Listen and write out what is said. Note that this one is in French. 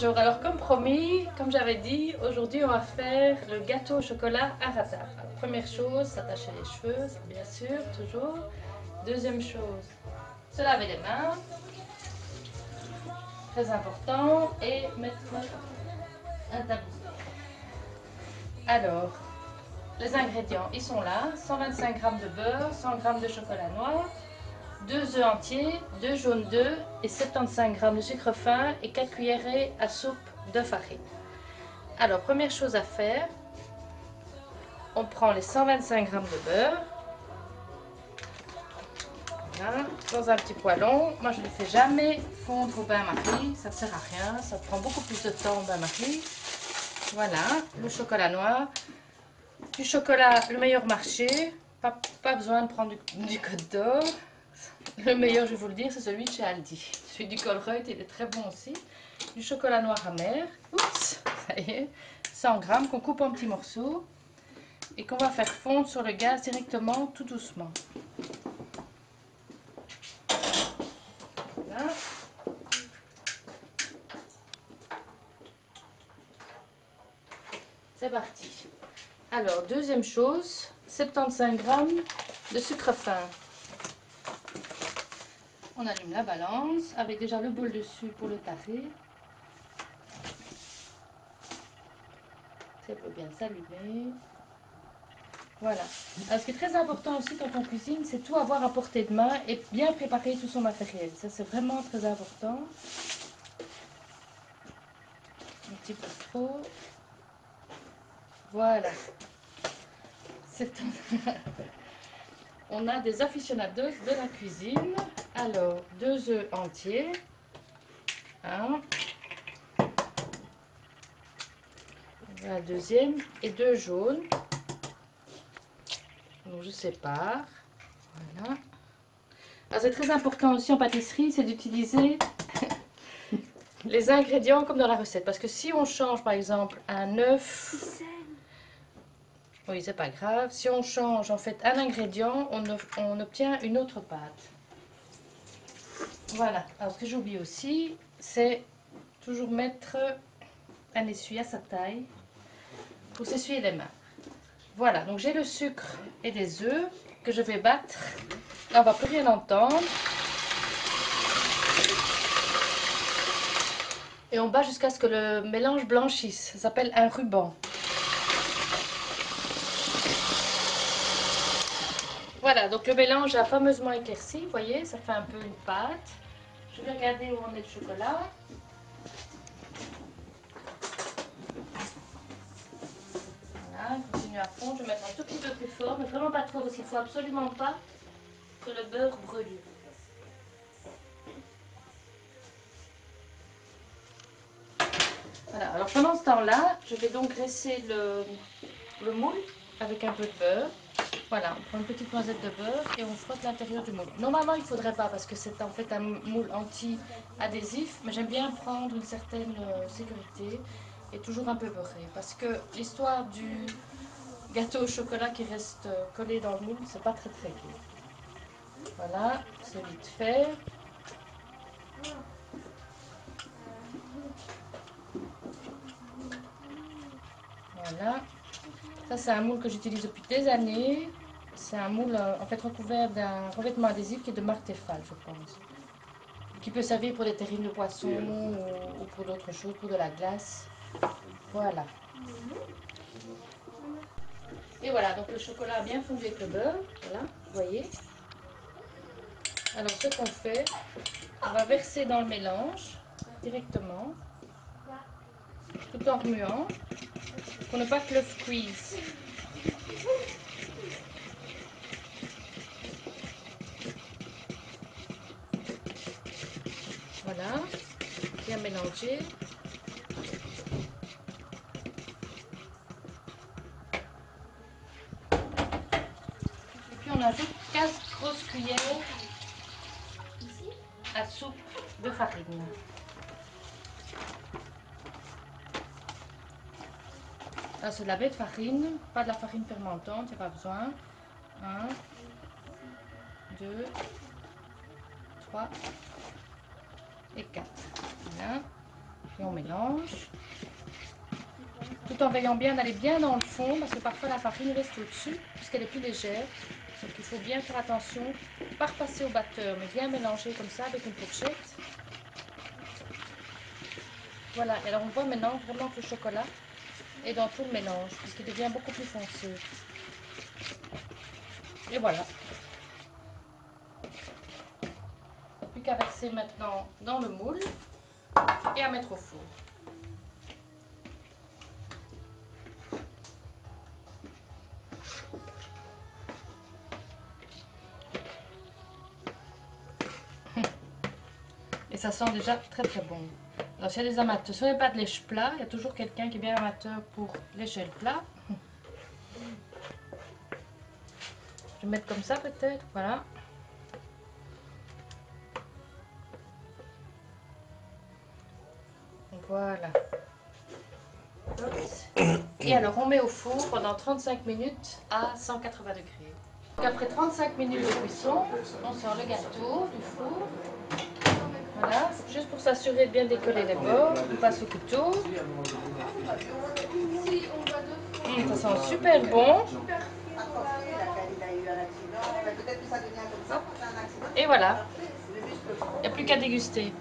Bonjour, alors comme promis, comme j'avais dit, aujourd'hui on va faire le gâteau au chocolat à rata. Alors, première chose, s'attacher les cheveux, bien sûr, toujours. Deuxième chose, se laver les mains, très important, et mettre un tablier. Alors, les ingrédients, ils sont là, 125 g de beurre, 100 g de chocolat noir, 2 œufs entiers, 2 jaunes d'œufs et 75 g de sucre fin et 4 cuillerées à soupe de farine. Alors, première chose à faire, on prend les 125 g de beurre, voilà, dans un petit poêlon. Moi, je ne le fais jamais fondre au bain-marie, ça ne sert à rien, ça prend beaucoup plus de temps au bain-marie. Voilà, le chocolat noir, du chocolat le meilleur marché, pas besoin de prendre du Côte d'Or. Le meilleur, je vais vous le dire, c'est celui de chez Aldi. Celui du Colruyt, il est très bon aussi. Du chocolat noir amer, oups, ça y est, 100 g qu'on coupe en petits morceaux et qu'on va faire fondre sur le gaz directement, tout doucement. Voilà. C'est parti. Alors, deuxième chose, 75 g de sucre fin. On allume la balance avec déjà le bol dessus pour le tarer. Ça peut bien s'allumer. Voilà. Alors, ce qui est très important aussi quand on cuisine, c'est tout avoir à portée de main et bien préparer tout son matériel. Ça, c'est vraiment très important. Un petit peu trop. Voilà. On a des aficionados de la cuisine. Alors, 2 œufs entiers. Un. La deuxième. Et 2 jaunes. Donc, je sépare. Voilà. Alors, c'est très important aussi en pâtisserie, c'est d'utiliser les ingrédients comme dans la recette. Parce que si on change, par exemple, un œuf... Oui, c'est pas grave. Si on change en fait un ingrédient, on obtient une autre pâte. Voilà. Alors, ce que j'oublie aussi, c'est toujours mettre un essuie à sa taille pour s'essuyer les mains. Voilà. Donc, j'ai le sucre et les œufs que je vais battre. Là, on va plus rien entendre. Et on bat jusqu'à ce que le mélange blanchisse. Ça s'appelle un ruban. Voilà, donc le mélange a fameusement éclairci, vous voyez, ça fait un peu une pâte. Je vais regarder où on est le chocolat. Voilà, il continue à fondre, je vais mettre un tout petit peu plus fort, mais vraiment pas trop, parce qu'il ne faut absolument pas que le beurre brûle. Voilà, alors pendant ce temps-là, je vais donc graisser le moule avec un peu de beurre. Voilà, on prend une petite noisette de beurre et on frotte l'intérieur du moule. Normalement, il ne faudrait pas parce que c'est en fait un moule anti-adhésif, mais j'aime bien prendre une certaine sécurité et toujours un peu beurré. Parce que l'histoire du gâteau au chocolat qui reste collé dans le moule, c'est pas très très gai. Voilà, c'est vite fait. Voilà. Ça, c'est un moule que j'utilise depuis des années. C'est un moule en fait recouvert d'un revêtement adhésif qui est de marque Tefal, je pense. Qui peut servir pour des terrines de poisson ou pour d'autres choses, pour de la glace. Voilà. Et voilà, donc le chocolat a bien fondu avec le beurre. Voilà, vous voyez. Alors, ce qu'on fait, on va verser dans le mélange directement, tout en remuant, pour ne pas que l'œuf cuise. Voilà, bien mélanger. Et puis on ajoute 4 grosses cuillères à soupe de farine. Là, c'est de la baie de farine, pas de la farine fermentante, il n'y a pas besoin. 1, 2, 3 et 4. Voilà. Et on mélange. Tout en veillant bien d'aller bien dans le fond, parce que parfois la farine reste au-dessus, puisqu'elle est plus légère. Donc il faut bien faire attention, pas repasser au batteur, mais bien mélanger comme ça avec une fourchette. Voilà, et alors on voit maintenant vraiment que le chocolat est dans tout le mélange, puisqu'il devient beaucoup plus foncé. Et voilà. Plus qu'à verser maintenant dans le moule et à mettre au four. Et ça sent déjà très très bon. Alors s'il y a des amateurs, si on n'est pas de lèche plat, il y a toujours quelqu'un qui est bien amateur pour lécher le plat. Je vais mettre comme ça peut-être, voilà. Voilà. Et alors on met au four pendant 35 minutes à 180 degrés. Donc après 35 minutes de cuisson, on sort le gâteau du four. Voilà, juste pour s'assurer de bien décoller les bords, on passe au couteau. Ça sent super bon. Et voilà, il n'y a plus qu'à déguster.